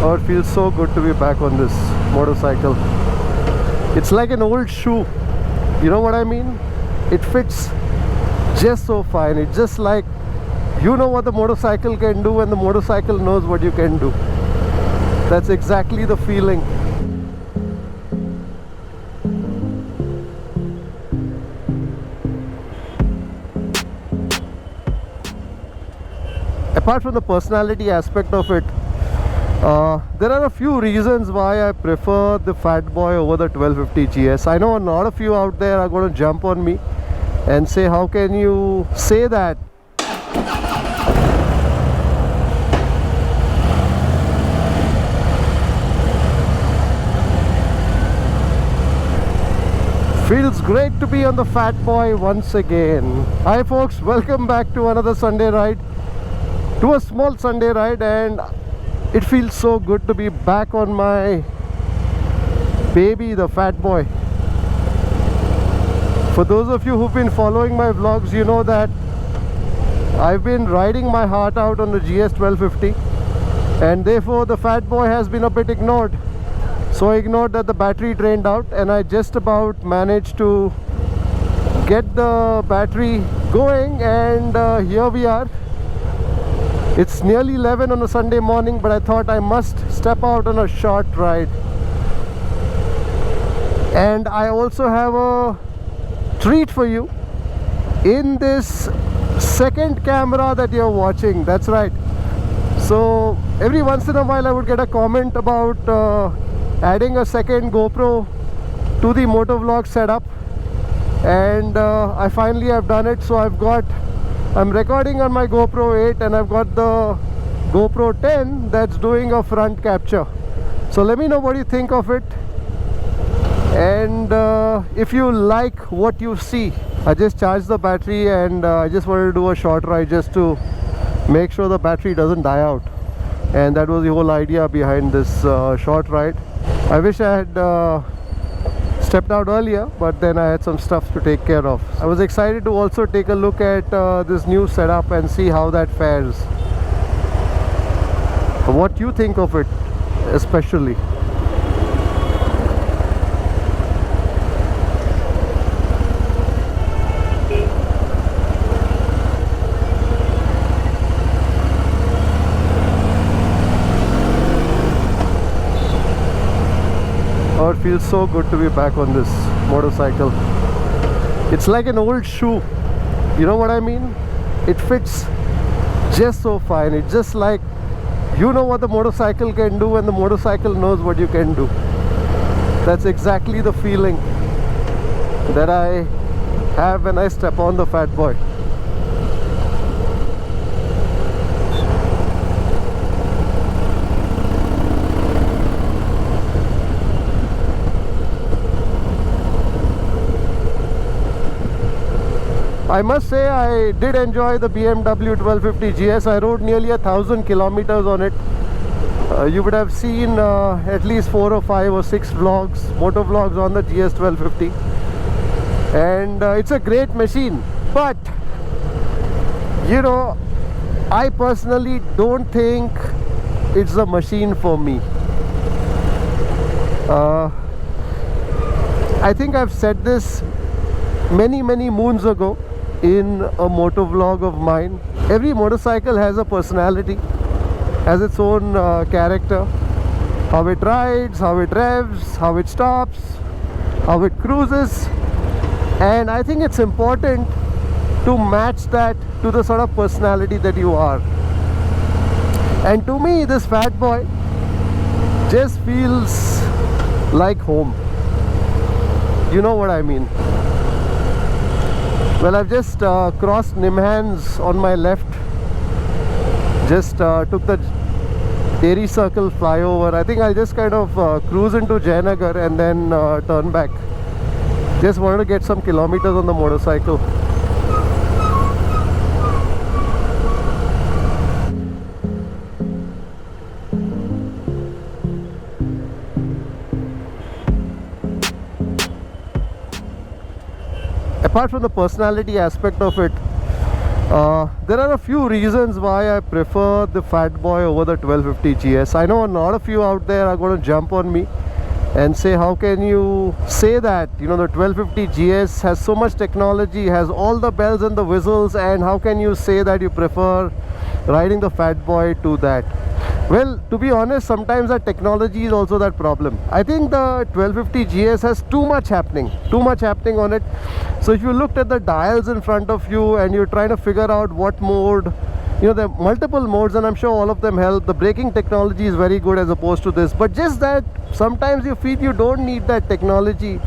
Oh, it feels so good to be back on this motorcycle. It's like an old shoe. You know what I mean? It fits just so fine. It's just like, you know what the motorcycle can do and the motorcycle knows what you can do. That's exactly the feeling. Apart from the personality aspect of it, there are a few reasons why I prefer the Fat Boy over the 1250GS. I know a lot of you out there are going to jump on me and say, how can you say that? Feels great to be on the Fat Boy once again. Hi folks, welcome back to another Sunday ride, to a small Sunday ride, and it feels so good to be back on my baby, the Fat Boy. For those of you who've been following my vlogs, you know that I've been riding my heart out on the GS 1250, and therefore the Fat Boy has been a bit ignored. So ignored that the battery drained out, and I just about managed to get the battery going, and here we are. It's nearly 11 on a Sunday morning, but I thought I must step out on a short ride. And I also have a treat for you in this second camera that you're watching. That's right. So every once in a while I would get a comment about adding a second GoPro to the motovlog setup, and I finally have done it. So I'm recording on my GoPro 8, and I've got the GoPro 10 that's doing a front capture. So let me know what you think of it, and if you like what you see. I just charged the battery, and I just wanted to do a short ride just to make sure the battery doesn't die out, and that was the whole idea behind this short ride. I wish I had stepped out earlier, but then I had some stuff to take care of. I was excited to also take a look at this new setup and see how that fares. What you think of it especially. Oh, it feels so good to be back on this motorcycle. It's like an old shoe. You know what I mean? It fits just so fine. It's just like, you know what the motorcycle can do and the motorcycle knows what you can do. That's exactly the feeling that I have when I step on the Fat Boy. I must say I did enjoy the BMW R1250GS. I rode nearly 1,000 kilometers on it. You would have seen at least 4 or 5 or 6 vlogs, motor vlogs on the GS 1250, and it's a great machine. But you know, I personally don't think it's a machine for me. I think I've said this many moons ago in a motor vlog of mine. Every motorcycle has a personality, has its own character. How it rides, how it revs, how it stops, how it cruises, and I think it's important to match that to the sort of personality that you are. And to me, this Fat Boy just feels like home. You know what I mean? Well, I've just crossed Nimhans on my left. Just took the Dairy Circle flyover. I think I'll just kind of cruise into Jayanagar and then turn back. Just wanted to get some kilometers on the motorcycle. Apart from the personality aspect of it, There are a few reasons why I prefer the Fat Boy over the 1250GS. I know a lot of you out there are going to jump on me and say, how can you say that, you know, the 1250GS has so much technology, has all the bells and the whistles, and how can you say that you prefer riding the Fat Boy to that? Well, to be honest, sometimes that technology is also that problem. I think the 1250GS has too much happening on it. So if you looked at the dials in front of you and you're trying to figure out what mode, you know, there are multiple modes and I'm sure all of them help. The braking technology is very good as opposed to this, but just that sometimes you feel you don't need that technology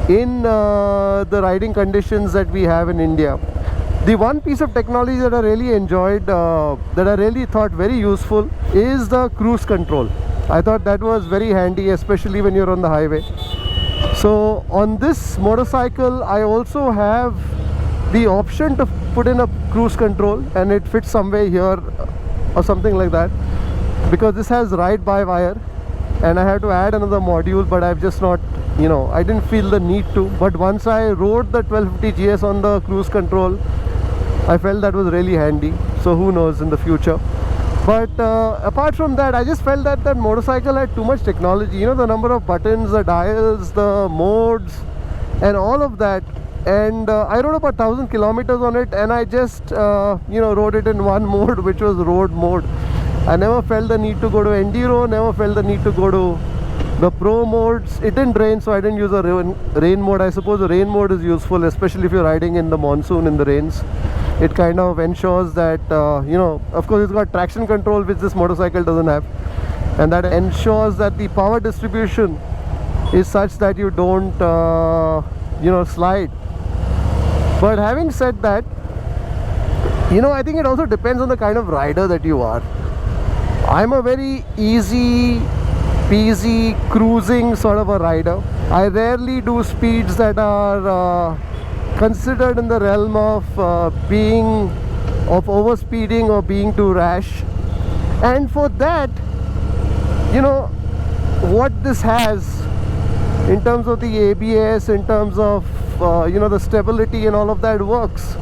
in the riding conditions that we have in India. The one piece of technology that I really enjoyed, that I really thought very useful, is the cruise control. I thought that was very handy, especially when you're on the highway. So on this motorcycle, I also have the option to put in a cruise control, and it fits somewhere here or something like that, because this has ride-by-wire, and I have to add another module, but I've just not, you know, I didn't feel the need to. But once I rode the 1250GS on the cruise control, I felt that was really handy. So who knows in the future. But apart from that, I just felt that that motorcycle had too much technology, you know, the number of buttons, the dials, the modes and all of that. And I rode about 1,000 kilometers on it, and I just you know, rode it in one mode, which was road mode. I never felt the need to go to enduro, never felt the need to go to the pro modes. It didn't rain, so I didn't use a rain mode. I suppose the rain mode is useful, especially if you're riding in the monsoon, in the rains. It kind of ensures that you know, of course it's got traction control, which this motorcycle doesn't have, and that ensures that the power distribution is such that you don't you know, slide. But having said that, you know, I think it also depends on the kind of rider that you are. I'm a very easy peasy cruising sort of a rider. I rarely do speeds that are considered in the realm of overspeeding or being too rash. And for that, you know, what this has in terms of the ABS, in terms of you know, the stability and all of that works.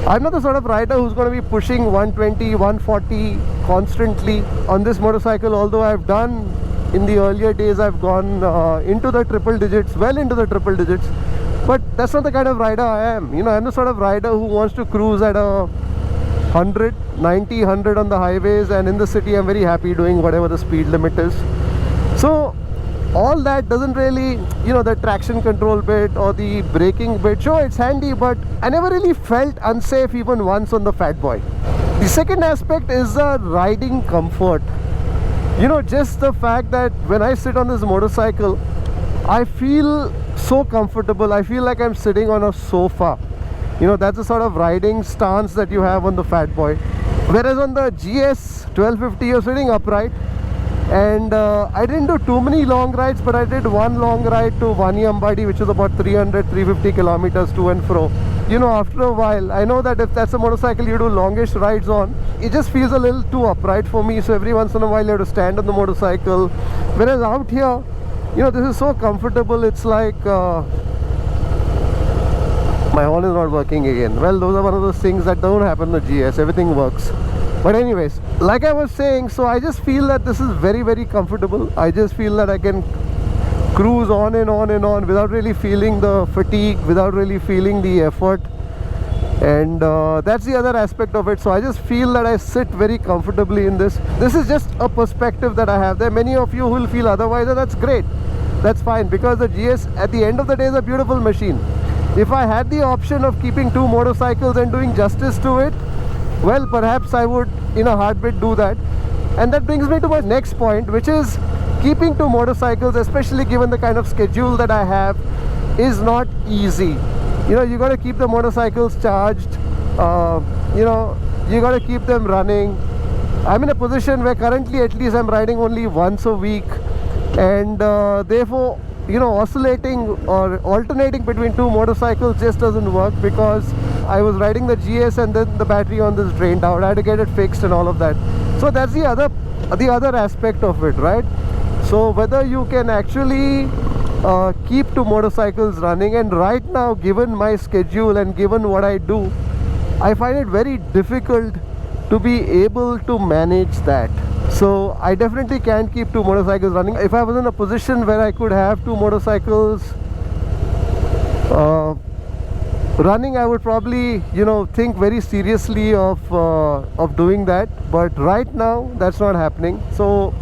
I'm not the sort of rider who's going to be pushing 120, 140 constantly on this motorcycle, although I've done, in the earlier days, I've gone into the triple digits, well into the triple digits. But that's not the kind of rider I am. You know, I'm the sort of rider who wants to cruise at a 100, 90, 100 on the highways, and in the city I'm very happy doing whatever the speed limit is. So all that doesn't really, you know, the traction control bit or the braking bit, sure, it's handy, but I never really felt unsafe even once on the Fat Boy. The second aspect is the riding comfort. You know, just the fact that when I sit on this motorcycle, I feel so comfortable. I feel like I'm sitting on a sofa. You know, that's the sort of riding stance that you have on the Fat Boy. Whereas on the GS 1250, you're sitting upright. And I didn't do too many long rides, but I did one long ride to Vaniambadi, which is about 300-350 kilometers to and fro. You know, after a while, I know that if that's a motorcycle you do longish rides on, it just feels a little too upright for me. So every once in a while you have to stand on the motorcycle. Whereas out here, you know, this is so comfortable. It's like my horn is not working again. Well, those are one of those things that don't happen on the GS. Everything works. But anyways, like I was saying, so I just feel that this is very, very comfortable. I just feel that I can cruise on and on and on without really feeling the fatigue, without really feeling the effort. And that's the other aspect of it. So I just feel that I sit very comfortably in this. This is just a perspective that I have. There are many of you who will feel otherwise, and that's great. That's fine, because the GS at the end of the day is a beautiful machine. If I had the option of keeping two motorcycles and doing justice to it, well, perhaps I would in a heartbeat do that. And that brings me to my next point, which is keeping two motorcycles, especially given the kind of schedule that I have, is not easy. You know, you got to keep the motorcycles charged, you know, you got to keep them running. I'm in a position where currently at least I'm riding only once a week, and therefore, you know, oscillating or alternating between two motorcycles just doesn't work, because I was riding the GS and then the battery on this drained out. I had to get it fixed and all of that. So that's the other aspect of it, right? So whether you can actually keep two motorcycles running, and right now, given my schedule and given what I do, I find it very difficult to be able to manage that. So I definitely can't keep two motorcycles running. If I was in a position where I could have two motorcycles running, I would probably, you know, think very seriously of doing that. But right now that's not happening. So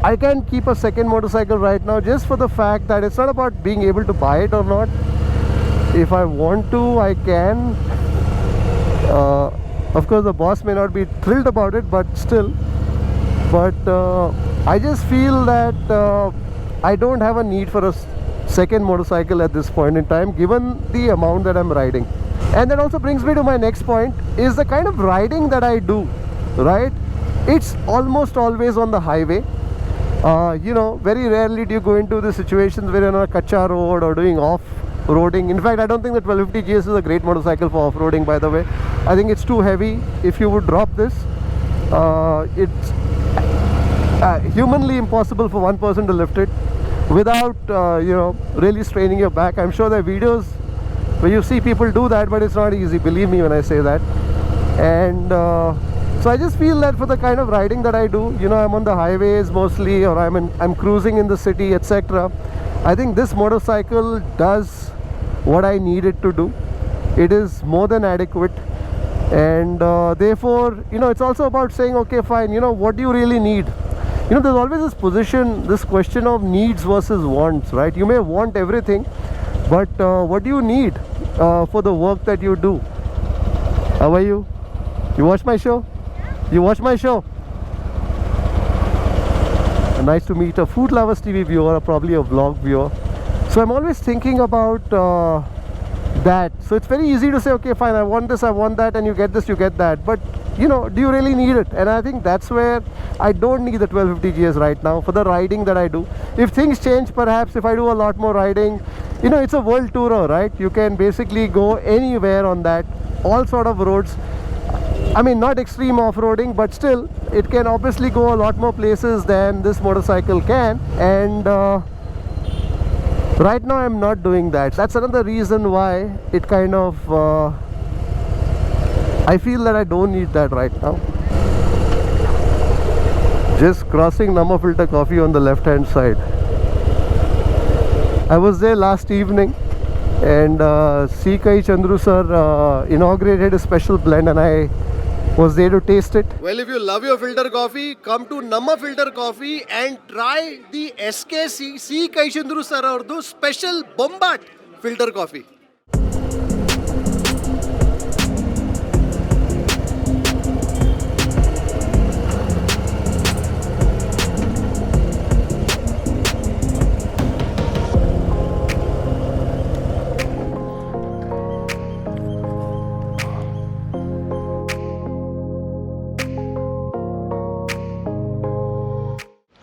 I can keep a second motorcycle right now, just for the fact that it's not about being able to buy it or not. If I want to, I can. Of course the boss may not be thrilled about it, but still. But I just feel that I don't have a need for a second motorcycle at this point in time, given the amount that I'm riding. And that also brings me to my next point, is the kind of riding that I do, right? It's almost always on the highway. You know, very rarely do you go into the situations where you're on a kacha road or doing off-roading. In fact, I don't think the 1250GS is a great motorcycle for off-roading, by the way. I think it's too heavy. If you would drop this, it's humanly impossible for one person to lift it without you know, really straining your back. I'm sure there are videos where you see people do that, but it's not easy, believe me when I say that. And so I just feel that for the kind of riding that I do, you know, I'm on the highways mostly, or I'm cruising in the city, etc. I think this motorcycle does what I need it to do. It is more than adequate. And therefore, you know, it's also about saying, okay, fine, you know, what do you really need? You know, there's always this question of needs versus wants, right? You may want everything, but what do you need for the work that you do? How are you? You watch my show? You watch my show? Nice to meet a Food Lovers TV viewer, or probably a vlog viewer. So I'm always thinking about that. So it's very easy to say, okay, fine, I want this, I want that, and you get this, you get that. But you know, do you really need it? And I think that's where I don't need the 1250GS right now for the riding that I do. If things change, perhaps if I do a lot more riding, you know, it's a world tourer, right? You can basically go anywhere on that, all sort of roads. I mean, not extreme off-roading, but still it can obviously go a lot more places than this motorcycle can. And right now I'm not doing that. That's another reason why it kind of I feel that I don't need that right now. Just crossing Nama Filter Coffee on the left hand side. I was there last evening, and C. Kai Chandru sir inaugurated a special blend, and I was there to taste it. Well, if you love your filter coffee, come to Nama Filter Coffee and try the SKC C. Kai Chandru sir Urdu special Bombat filter coffee.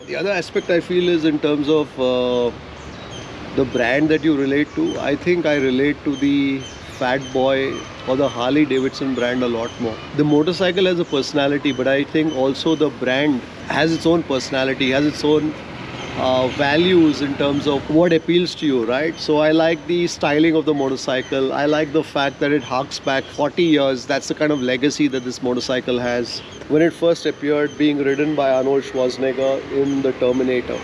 The other aspect I feel is in terms of the brand that you relate to. I think I relate to the Fat Boy or the Harley Davidson brand a lot more. The motorcycle has a personality, but I think also the brand has its own personality, has its own values in terms of what appeals to you, right? So I like the styling of the motorcycle. I like the fact that it harks back 40 years. That's the kind of legacy that this motorcycle has. When it first appeared, being ridden by Arnold Schwarzenegger in the Terminator.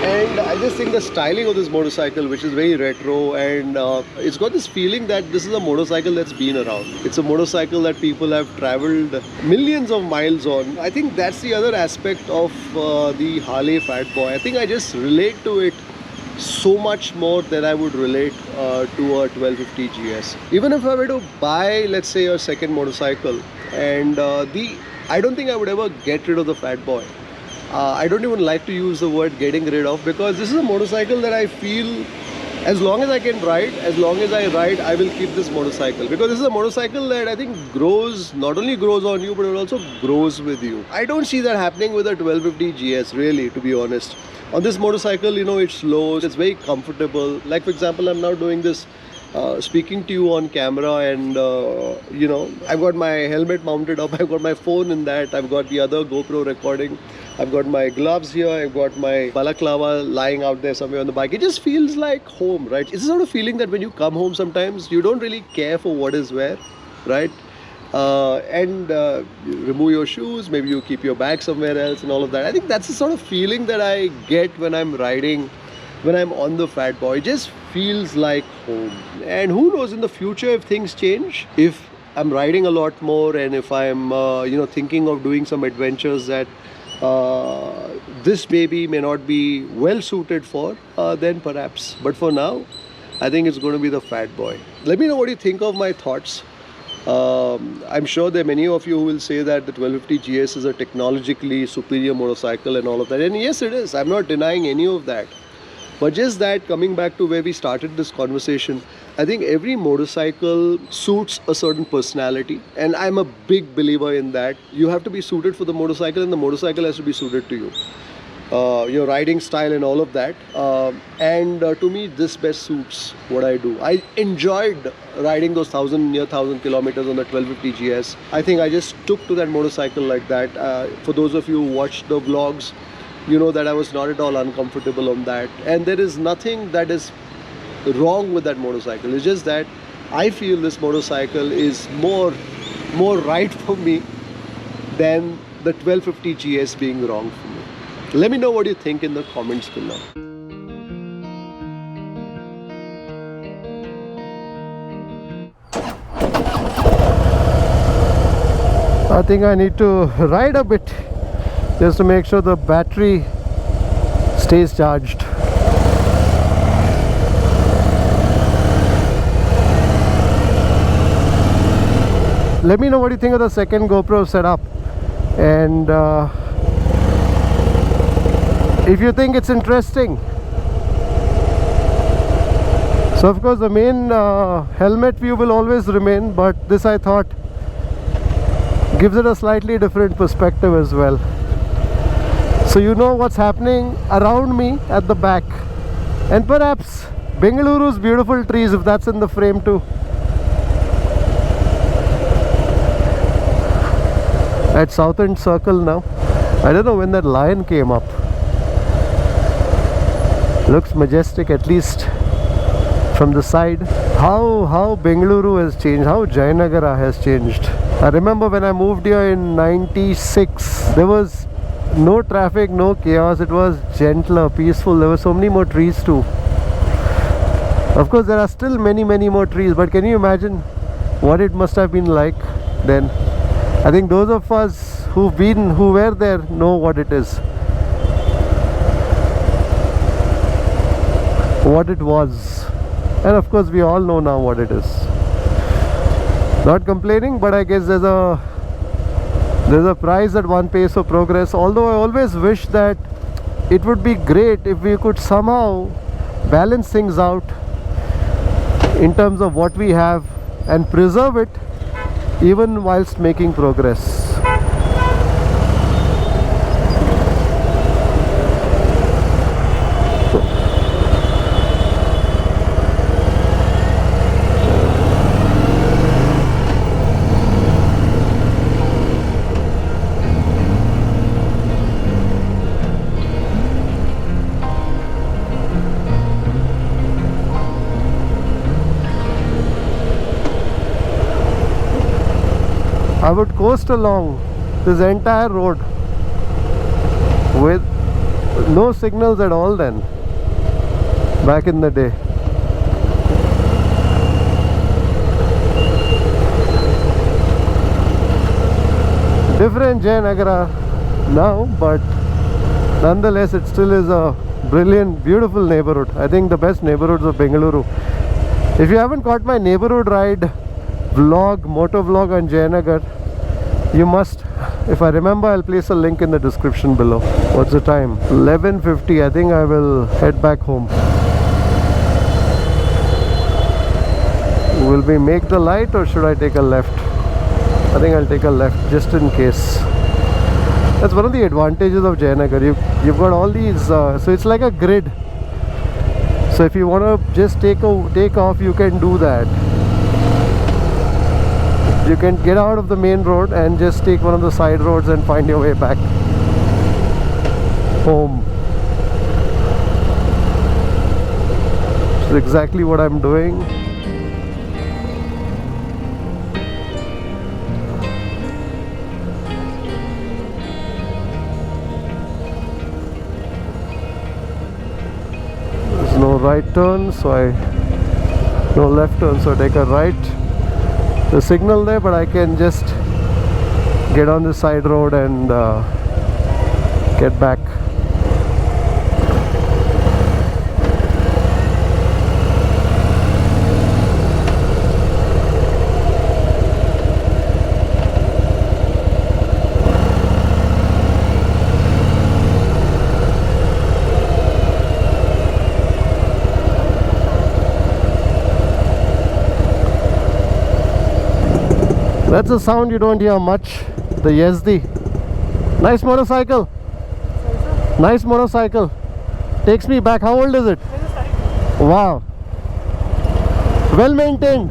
And I just think the styling of this motorcycle, which is very retro, and it's got this feeling that this is a motorcycle that's been around. It's a motorcycle that people have traveled millions of miles on. I think that's the other aspect of the Harley Fat Boy. I think I just relate to it so much more than I would relate to a 1250GS. Even if I were to buy, let's say, a second motorcycle, and I don't think I would ever get rid of the Fat Boy. I don't even like to use the word getting rid of, because this is a motorcycle that I feel as long as I can ride, as long as I ride, I will keep this motorcycle, because this is a motorcycle that I think grows, not only grows on you, but it also grows with you. I don't see that happening with a 1250GS, really, to be honest. On this motorcycle, you know, it's slow, it's very comfortable. Like, for example, I'm now doing this speaking to you on camera, and you know, I've got my helmet mounted up, I've got my phone in that, I've got the other GoPro recording, I've got my gloves here, I've got my balaclava lying out there somewhere on the bike. It just feels like home, right? It's the sort of feeling that when you come home sometimes, you don't really care for what is where, right? and you remove your shoes, maybe you keep your bag somewhere else and all of that. I think that's the sort of feeling that I get when I'm riding, when I'm on the Fat Boy. It just feels like home. And who knows, in the future, if things change, if I'm riding a lot more, and if I'm thinking of doing some adventures that this baby may not be well suited for, then perhaps. But for now, I think it's going to be the Fat Boy. Let me know what you think of my thoughts. I'm sure there are many of you who will say that the 1250GS is a technologically superior motorcycle and all of that. And yes, it is. I'm not denying any of that. But just that, coming back to where we started this conversation, I think every motorcycle suits a certain personality. And I'm a big believer in that. You have to be suited for the motorcycle, and the motorcycle has to be suited to you. Your riding style and all of that. To me, this best suits what I do. I enjoyed riding those near 1,000 kilometers on the 1250GS. I think I just took to that motorcycle like that. For those of you who watched the vlogs, you know that I was not at all uncomfortable on that. And there is nothing that is wrong with that motorcycle. It's just that I feel this motorcycle is more right for me than the 1250GS being wrong for me. Let me know what you think in the comments below. I think I need to ride a bit just to make sure the battery stays charged. Let me know what you think of the second GoPro setup, and if you think it's interesting. So of course the main helmet view will always remain, but this I thought gives it a slightly different perspective as well. So you know what's happening around me at the back, and perhaps Bengaluru's beautiful trees, if that's in the frame too. At South End Circle now. I don't know when that lion came up. Looks majestic, at least from the side. How Bengaluru has changed, how Jayanagara has changed. I remember when I moved here in 96, there was no traffic, no chaos. It was gentler, peaceful. There were so many more trees too. Of course there are still many more trees, but can you imagine what it must have been like then? I think those of us who were there know what it is, what it was, and of course we all know now what it is. Not complaining, but I guess there's a price that one pays for progress. Although I always wish that it would be great if we could somehow balance things out in terms of what we have and preserve it even whilst making progress. I would coast along this entire road with no signals at all then, back in the day. Different Jayanagara now, but nonetheless it still is a brilliant, beautiful neighborhood. I think the best neighborhoods of Bengaluru. If you haven't caught my neighborhood ride vlog, motovlog on Jayanagar, you must. If I remember, I'll place a link in the description below. What's the time? 11:50. I think I will head back home. Will we make the light or should I take a left? I think I'll take a left just in case. That's one of the advantages of Jayanagar. You've got all these, so it's like a grid. So if you want to just take off, you can do that. You can get out of the main road and just take one of the side roads and find your way back home. Which is exactly what I'm doing. right turn, so no left turn, so I take a right. The signal there, but I can just get on the side road and get back. That's a sound you don't hear much. The Yazdi. Nice motorcycle. Nice motorcycle. Takes me back. How old is it? Wow. Well maintained.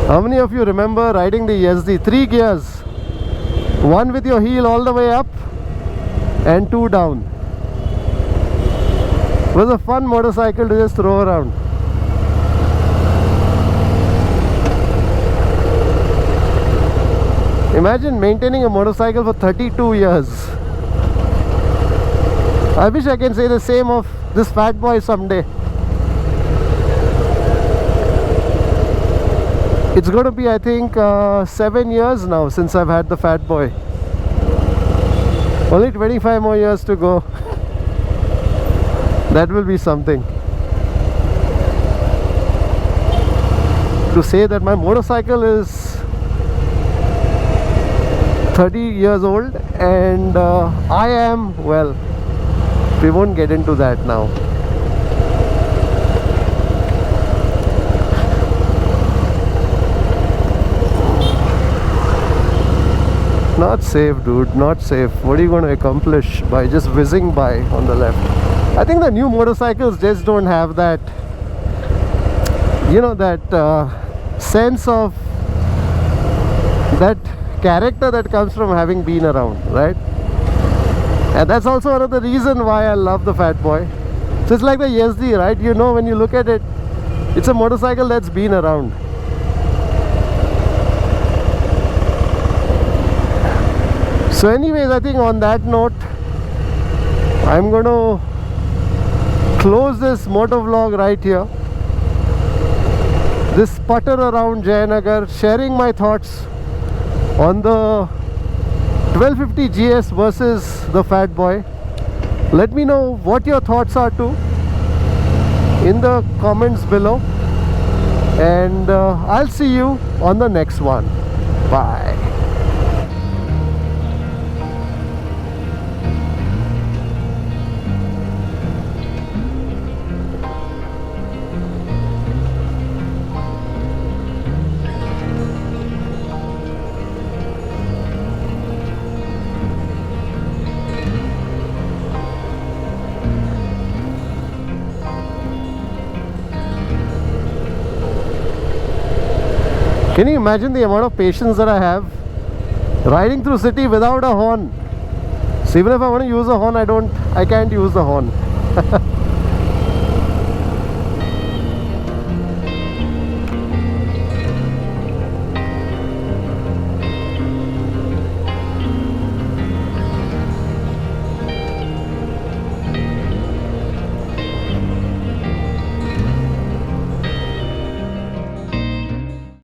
How many of you remember riding the Yazdi? 3 gears. One with your heel all the way up and 2 down. It was a fun motorcycle to just throw around. Imagine maintaining a motorcycle for 32 years. I wish I can say the same of this fat boy someday. It's going to be, I think, 7 years now since I've had the fat boy. Only 25 more years to go. That will be something. To say that my motorcycle is 30 years old and I am, well, we won't get into that now. Not safe, dude, not safe. What are you going to accomplish by just whizzing by on the left? I think the new motorcycles just don't have that, you know, that sense of that character that comes from having been around, right? And that's also another reason why I love the fat boy. Just like the Yazdi, right? You know, when you look at it, it's a motorcycle that's been around. So anyways, I think on that note, I'm going to close this motovlog right here. This putter around Jayanagar, sharing my thoughts on the 1250GS versus the fat boy. Let me know what your thoughts are too in the comments below, and I'll see you on the next one. Bye. Can you imagine the amount of patience that I have riding through city without a horn? So even if I want to use a horn, I can't use the horn.